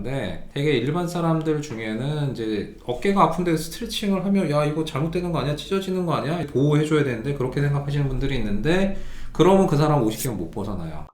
하는데 되게 일반 사람들 중에는 이제 어깨가 아픈데 스트레칭을 하면 야 이거 잘못되는 거 아니야? 찢어지는 거 아니야? 보호해줘야 되는데 그렇게 생각하시는 분들이 있는데 그러면 그 사람 50kg 못 벗어나요.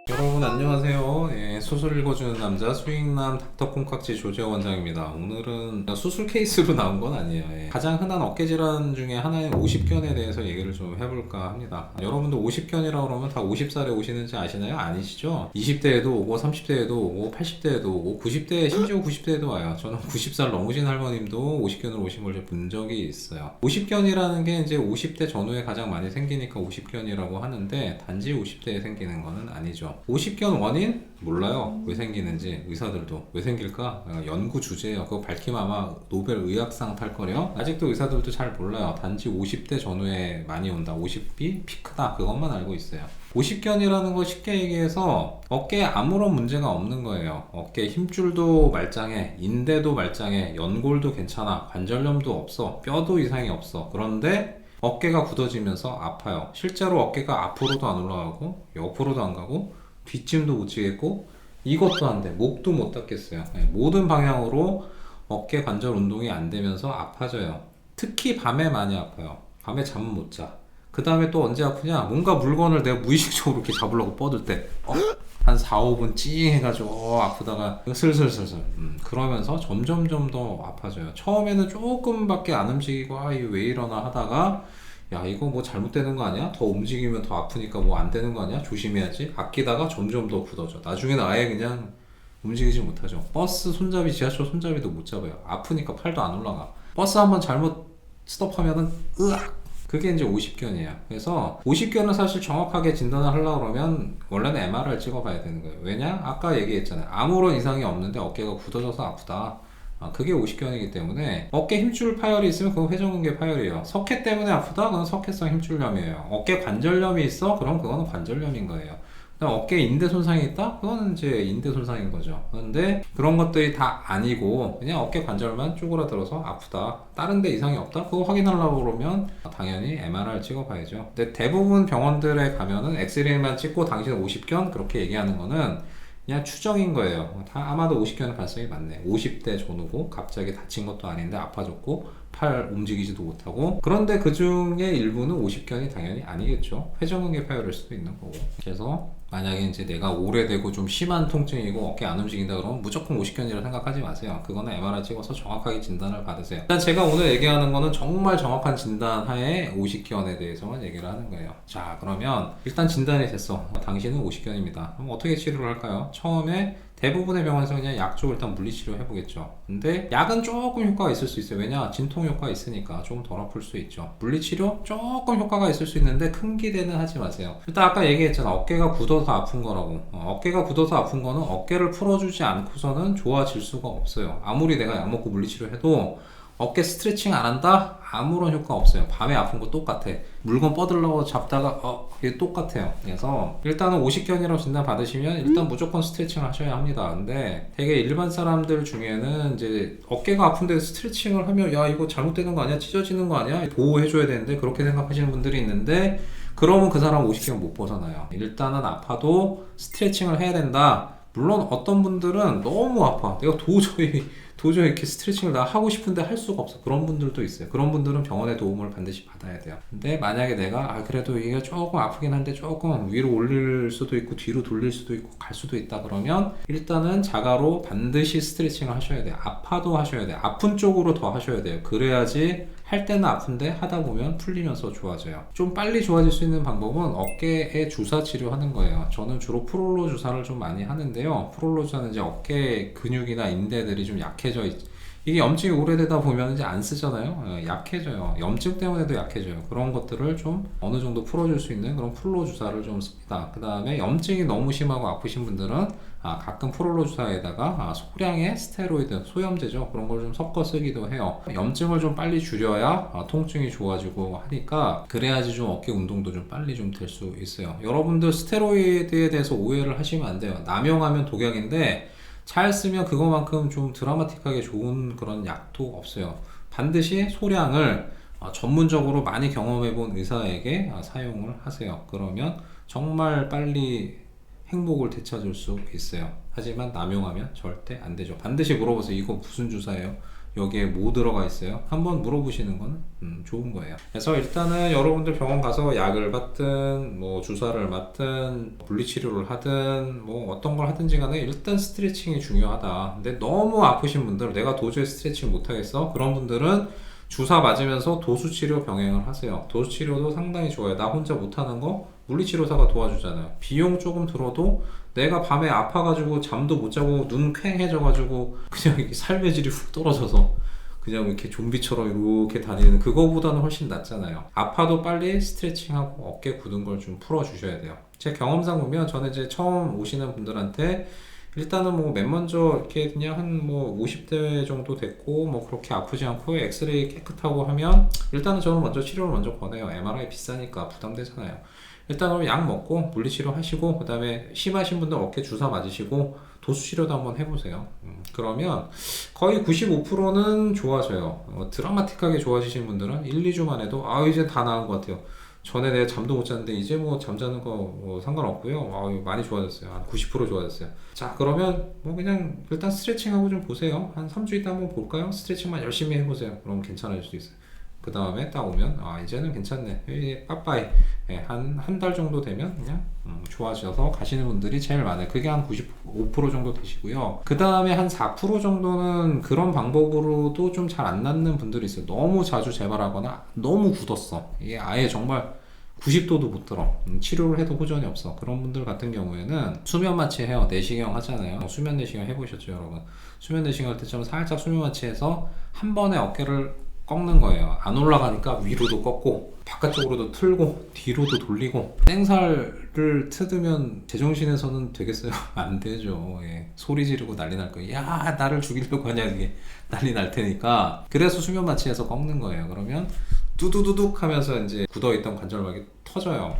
여러분 안녕하세요. 예, 수술 읽어주는 남자 수익남 닥터 콩깍지 조재호 원장입니다. 오늘은 수술 케이스로 나온 건 아니에요. 예. 가장 흔한 어깨 질환 중에 하나인 오십견에 대해서 얘기를 좀 해볼까 합니다. 여러분들 오십견이라고 그러면 다 50살에 오시는지 아시나요? 아니시죠? 20대에도 오고 30대에도 오고 80대에도 오고 90대 심지어 90대에도 와요. 저는 90살 넘으신 할머님도 오십견으로 오신 걸 본 적이 있어요. 오십견이라는 게 이제 50대 전후에 가장 많이 생기니까 오십견이라고 하는데 단지 50대에 생기는 거는 아니죠. 오십견 원인? 몰라요. 왜 생기는지. 의사들도 왜 생길까? 연구 주제예요. 그거 밝히면 아마 노벨 의학상 탈 거래요. 아직도 의사들도 잘 몰라요. 단지 50대 전후에 많이 온다. 50이 피크다. 그것만 알고 있어요. 오십견이라는 거 쉽게 얘기해서 어깨에 아무런 문제가 없는 거예요. 어깨 힘줄도 말짱해, 인대도 말짱해, 연골도 괜찮아, 관절염도 없어, 뼈도 이상이 없어. 그런데 어깨가 굳어지면서 아파요. 실제로 어깨가 앞으로도 안 올라가고 옆으로도 안 가고 뒷짐도 못 지겠고 이것도 안 돼. 목도 못 닫겠어요. 모든 방향으로 어깨 관절 운동이 안 되면서 아파져요. 특히 밤에 많이 아파요. 밤에 잠 못 자. 그 다음에 또 언제 아프냐? 뭔가 물건을 내가 무의식적으로 이렇게 잡으려고 뻗을 때 한 4, 5분 찡 해가지고 아프다가 슬슬슬슬 그러면서 점점점 더 아파져요. 처음에는 조금밖에 안 움직이고 아 이거 왜 이러나 하다가 야 이거 뭐 잘못되는 거 아니야? 더 움직이면 더 아프니까 뭐 안 되는 거 아니야? 조심해야지. 아끼다가 점점 더 굳어져. 나중에는 아예 그냥 움직이지 못하죠. 버스 손잡이, 지하철 손잡이도 못 잡아요. 아프니까 팔도 안 올라가. 버스 한번 잘못 스톱하면은 으악! 그게 이제 오십견이에요. 그래서 오십견은 사실 정확하게 진단을 하려고 그러면 원래는 MR을 찍어봐야 되는 거예요. 왜냐? 아까 얘기했잖아요. 아무런 이상이 없는데 어깨가 굳어져서 아프다. 그게 오십견이기 때문에 어깨 힘줄 파열이 있으면 그건 회전근개 파열이에요. 석회 때문에 아프다? 그건 석회성 힘줄염이에요. 어깨 관절염이 있어? 그럼 그거는 관절염인 거예요. 그다음 어깨에 인대 손상이 있다? 그거는 이제 인대 손상인 거죠. 그런데 그런 것들이 다 아니고 그냥 어깨 관절만 쪼그라들어서 아프다. 다른 데 이상이 없다? 그거 확인하려고 그러면 당연히 MR을 찍어봐야죠. 근데 대부분 병원들에 가면은 엑스레이만 찍고 당신 50견 그렇게 얘기하는 거는 그냥 추정인 거예요. 다 아마도 50견의 발생이 많네. 50대 전후고 갑자기 다친 것도 아닌데 아파졌고 팔 움직이지도 못하고. 그런데 그 중에 일부는 50견이 당연히 아니겠죠. 회전근개 파열일 수도 있는 거고. 그래서 만약에 이제 내가 오래되고 좀 심한 통증이고 어깨 안 움직인다 그러면 무조건 50견이라고 생각하지 마세요. 그거는 MRI 찍어서 정확하게 진단을 받으세요. 일단 제가 오늘 얘기하는 거는 정말 정확한 진단 하에 50견에 대해서만 얘기를 하는 거예요. 자, 그러면 일단 진단이 됐어. 당신은 50견입니다. 그럼 어떻게 치료를 할까요? 처음에 대부분의 병원에서 그냥 약 쪽을 일단 물리치료 해보겠죠. 근데 약은 조금 효과가 있을 수 있어요. 왜냐? 진통 효과가 있으니까 조금 덜 아플 수 있죠. 물리치료 조금 효과가 있을 수 있는데 큰 기대는 하지 마세요. 일단 아까 얘기했잖아. 어깨가 굳어서 아픈 거라고. 어깨가 굳어서 아픈 거는 어깨를 풀어주지 않고서는 좋아질 수가 없어요. 아무리 내가 약 먹고 물리치료 해도 어깨 스트레칭 안 한다? 아무런 효과 없어요. 밤에 아픈 거 똑같아. 물건 뻗으려고 잡다가 이게 똑같아요. 그래서 일단은 오십견이라고 진단 받으시면 일단 무조건 스트레칭을 하셔야 합니다. 근데 되게 일반 사람들 중에는 이제 어깨가 아픈데 스트레칭을 하면 야 이거 잘못되는 거 아니야? 찢어지는 거 아니야? 보호해줘야 되는데 그렇게 생각하시는 분들이 있는데 그러면 그 사람 50견 못 벗어나요. 일단은 아파도 스트레칭을 해야 된다. 물론 어떤 분들은 너무 아파. 내가 도저히 이렇게 스트레칭을 나 하고 싶은데 할 수가 없어. 그런 분들도 있어요. 그런 분들은 병원의 도움을 반드시 받아야 돼요. 근데 만약에 내가 그래도 이게 조금 아프긴 한데 조금 위로 올릴 수도 있고 뒤로 돌릴 수도 있고 갈 수도 있다 그러면 일단은 자가로 반드시 스트레칭을 하셔야 돼요. 아파도 하셔야 돼요. 아픈 쪽으로 더 하셔야 돼요. 그래야지 할 때는 아픈데 하다 보면 풀리면서 좋아져요. 좀 빨리 좋아질 수 있는 방법은 어깨에 주사 치료하는 거예요. 저는 주로 프롤로 주사를 좀 많이 하는데요. 프롤로 주사는 이제 어깨 근육이나 인대들이 좀 약해져 이게 염증이 오래되다 보면 이제 안 쓰잖아요. 약해져요. 염증 때문에도 약해져요. 그런 것들을 좀 어느 정도 풀어줄 수 있는 그런 프롤로 주사를 좀 씁니다. 그 다음에 염증이 너무 심하고 아프신 분들은 가끔 프롤로 주사에다가 소량의 스테로이드, 소염제죠. 그런 걸 좀 섞어 쓰기도 해요. 염증을 좀 빨리 줄여야 통증이 좋아지고 하니까 그래야지 좀 어깨 운동도 좀 빨리 좀 될 수 있어요. 여러분들 스테로이드에 대해서 오해를 하시면 안 돼요. 남용하면 독약인데 잘 쓰면 그거만큼 좀 드라마틱하게 좋은 그런 약도 없어요. 반드시 소량을 전문적으로 많이 경험해본 의사에게 사용을 하세요. 그러면 정말 빨리 행복을 되찾을 수 있어요. 하지만 남용하면 절대 안 되죠. 반드시 물어보세요. 이거 무슨 주사예요? 여기에 뭐 들어가 있어요? 한번 물어보시는 거는 좋은 거예요. 그래서 일단은 여러분들 병원 가서 약을 받든 뭐 주사를 맞든 물리치료를 하든 뭐 어떤 걸 하든지 간에 일단 스트레칭이 중요하다. 근데 너무 아프신 분들, 내가 도저히 스트레칭 못하겠어, 그런 분들은 주사 맞으면서 도수치료 병행을 하세요. 도수치료도 상당히 좋아요. 나 혼자 못하는 거 물리치료사가 도와주잖아요. 비용 조금 들어도 내가 밤에 아파가지고 잠도 못 자고 눈 퀭해져가지고 그냥 이렇게 삶의 질이 훅 떨어져서 그냥 이렇게 좀비처럼 이렇게 다니는 그거보다는 훨씬 낫잖아요. 아파도 빨리 스트레칭하고 어깨 굳은 걸 좀 풀어주셔야 돼요. 제 경험상 보면 저는 이제 처음 오시는 분들한테 일단은 뭐 맨 먼저 이렇게 그냥 한 뭐 50대 정도 됐고 뭐 그렇게 아프지 않고 엑스레이 깨끗하고 하면 일단은 저는 먼저 치료를 먼저 권해요. MRI 비싸니까 부담되잖아요. 일단은 약 먹고 물리치료 하시고 그 다음에 심하신 분들 어깨 주사 맞으시고 도수치료도 한번 해보세요. 그러면 거의 95%는 좋아져요. 드라마틱하게 좋아지신 분들은 1, 2주만 해도 이제 다 나은 것 같아요. 전에 내가 잠도 못 잤는데 이제 뭐 잠자는 거 상관없고요. 많이 좋아졌어요. 한 90% 좋아졌어요. 자, 그러면 뭐 그냥 일단 스트레칭하고 좀 보세요. 한 3주 있다 한번 볼까요? 스트레칭만 열심히 해보세요. 그럼 괜찮아질 수 있어요. 그 다음에 딱 오면 이제는 괜찮네, 빠빠이. 한 달 정도 되면 그냥 좋아져서 가시는 분들이 제일 많아요. 그게 한 95% 정도 되시고요. 그 다음에 한 4% 정도는 그런 방법으로도 좀 잘 안 낫는 분들이 있어요. 너무 자주 재발하거나 너무 굳었어, 이게 아예 정말 90도도 못 들어, 치료를 해도 호전이 없어. 그런 분들 같은 경우에는 수면 마취 해요. 내시경 하잖아요. 수면 내시경 해보셨죠 여러분? 수면 내시경 할 때처럼 살짝 수면 마취해서 한 번에 어깨를 꺾는 거예요. 안 올라가니까 위로도 꺾고 바깥쪽으로도 틀고 뒤로도 돌리고. 땡살을 트으면 제정신에서는 되겠어요? 안 되죠. 소리 지르고 난리 날 거예요. 야, 나를 죽이려고 하냐, 이게 난리 날 테니까. 그래서 수면 마취해서 꺾는 거예요. 그러면 두두두둑 하면서 이제 굳어있던 관절막이 터져요.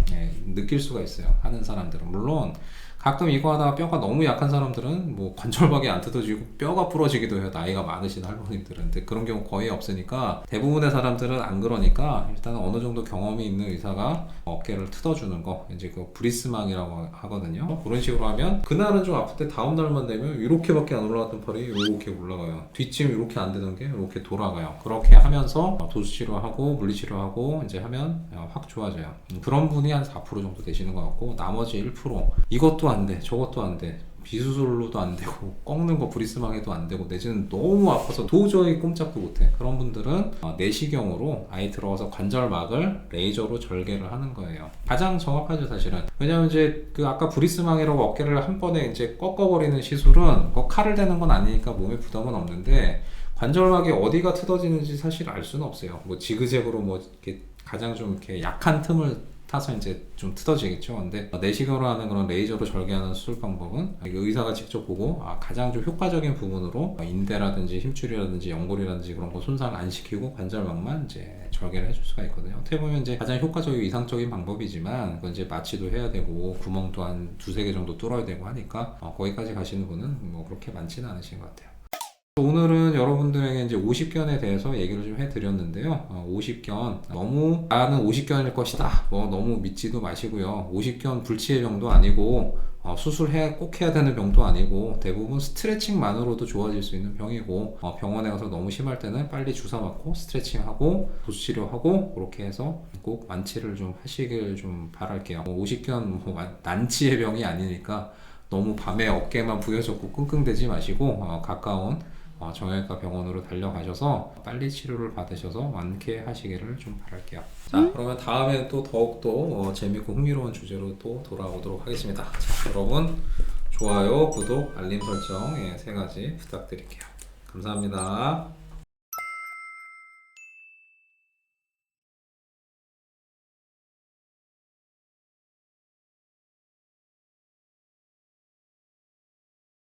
느낄 수가 있어요, 하는 사람들은. 물론 가끔 이거 하다가 뼈가 너무 약한 사람들은 뭐 관절막이 안 뜯어지고 뼈가 부러지기도 해요. 나이가 많으신 할머니들은. 근데 그런 경우 거의 없으니까 대부분의 사람들은 안 그러니까 일단은 어느 정도 경험이 있는 의사가 어깨를 뜯어주는 거, 이제 그 브리스망이라고 하거든요. 그런 식으로 하면 그날은 좀 아플 때 다음 날만 되면 이렇게밖에 안 올라갔던 팔이 이렇게 올라가요. 뒷짐 이렇게 안 되던 게 이렇게 돌아가요. 그렇게 하면서 도수치료하고 물리치료하고 이제 하면 확 좋아져요. 그런 분이 한 4% 정도 되시는 것 같고, 나머지 1% 이것도 안 돼, 저것도 안 돼, 비수술로도 안 되고 꺾는 거 브리스망에도 안 되고 내지는 너무 아파서 도저히 꼼짝도 못해. 그런 분들은 내시경으로 아예 들어가서 관절막을 레이저로 절개를 하는 거예요. 가장 정확하죠 사실은. 왜냐면 이제 그 아까 브리스망이라고 어깨를 한 번에 이제 꺾어버리는 시술은 칼을 대는 건 아니니까 몸에 부담은 없는데 관절막이 어디가 뜯어지는지 사실 알 수는 없어요. 뭐 지그재그로 뭐 이렇게 가장 좀 이렇게 약한 틈을 타서 이제 좀 뜯어지겠죠. 근데 내시경으로 하는 그런 레이저로 절개하는 수술 방법은 의사가 직접 보고 가장 좀 효과적인 부분으로 인대라든지 힘줄이라든지 연골이라든지 그런 거 손상 안 시키고 관절막만 이제 절개를 해줄 수가 있거든요. 어떻게 보면 이제 가장 효과적이고 이상적인 방법이지만 그건 이제 마취도 해야 되고 구멍도 한 두세 개 정도 뚫어야 되고 하니까 거기까지 가시는 분은 뭐 그렇게 많지는 않으신 것 같아요. 오늘은 여러분들에게 이제 50견에 대해서 얘기를 좀 해드렸는데요. 50견, 너무 나는 50견일 것이다, 뭐 너무 믿지도 마시고요. 50견 불치의 병도 아니고 꼭 해야 되는 병도 아니고 대부분 스트레칭만으로도 좋아질 수 있는 병이고, 병원에 가서 너무 심할 때는 빨리 주사 맞고 스트레칭하고 도수치료하고 그렇게 해서 꼭 완치를 좀 하시길 좀 바랄게요. 50견 뭐 난치의 병이 아니니까 너무 밤에 어깨만 부여잡고 끙끙대지 마시고 가까운 정형외과 병원으로 달려가셔서 빨리 치료를 받으셔서 완쾌하시기를 좀 바랄게요. 자, 그러면 다음에 또 더욱더 재밌고 흥미로운 주제로 또 돌아오도록 하겠습니다. 자, 여러분 좋아요, 구독, 알림 설정 세 가지 부탁드릴게요. 감사합니다.